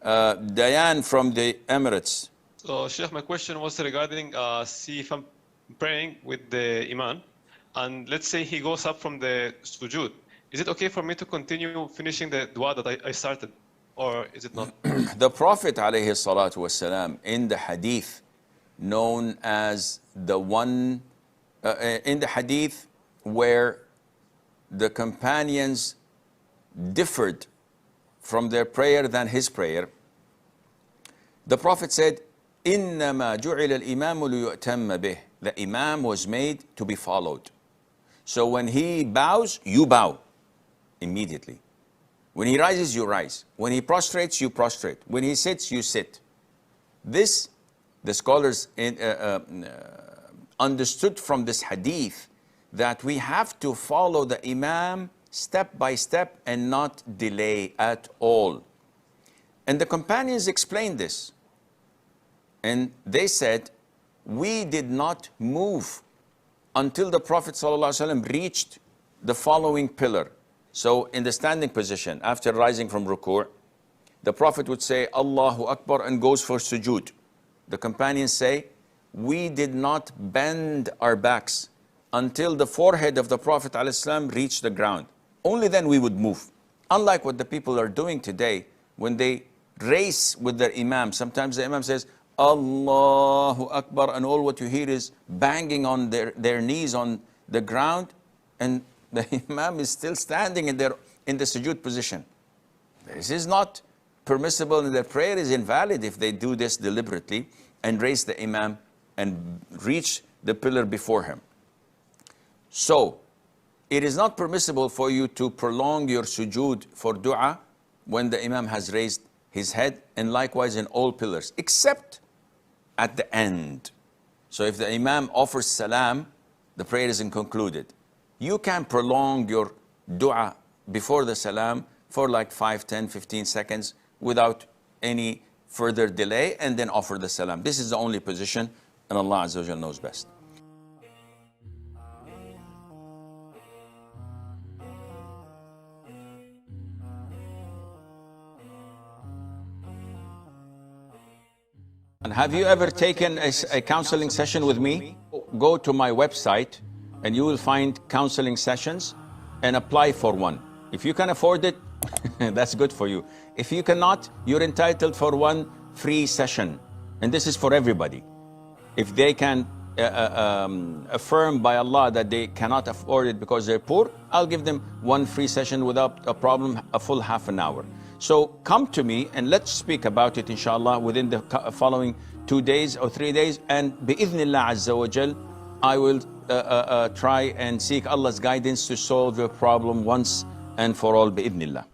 Diane from the Emirates. So, Sheikh, my question was regarding, see if I'm praying with the Imam, and let's say he goes up from the Sujood. Is it okay for me to continue finishing the dua that I started, or is it not? The Prophet ﷺ in the Hadith known as the one, in the Hadith where the companions differed from their prayer than his prayer, the Prophet said, إِنَّمَا جُعِلَ الْإِمَامُ لِيُؤْتَمَّ بِهِ. The Imam was made to be followed. So when he bows, you bow immediately. When he rises, you rise. When he prostrates, you prostrate. When he sits, you sit. This, the scholars understood from this hadith that we have to follow the Imam step by step and not delay at all. And the companions explained this. And they said, we did not move until the Prophet ﷺ reached the following pillar. So in the standing position, after rising from ruku', the Prophet would say, Allahu Akbar, and goes for sujood. The companions say, we did not bend our backs until the forehead of the Prophet ﷺ reached the ground. Only then we would move. Unlike what the people are doing today, when they race with their Imam. Sometimes the Imam says, Allahu Akbar, and all what you hear is banging on their knees on the ground, and the Imam is still standing in the sujood position. This is not permissible, and their prayer is invalid if they do this deliberately and raise the Imam and reach the pillar before him. So, it is not permissible for you to prolong your sujood for dua when the Imam has raised his head, and likewise in all pillars, except at the end. So if the Imam offers salam, the prayer isn't concluded. You can prolong your dua before the salam for like 5, 10, 15 seconds without any further delay, and then offer the salam. This is the only position, and Allah Azza wa Jal knows best. And have you ever taken a counseling session with me? Go to my website and you will find counseling sessions and apply for one. If you can afford it, that's good for you. If you cannot, you're entitled for one free session. And this is for everybody. If they can affirm by Allah that they cannot afford it because they're poor, I'll give them one free session without a problem, a full half an hour. So come to me and let's speak about it, inshallah, within the following 2 days or 3 days. And bi'idhnillah azza wa jal, I will try and seek Allah's guidance to solve your problem once and for all, bi'idhnillah.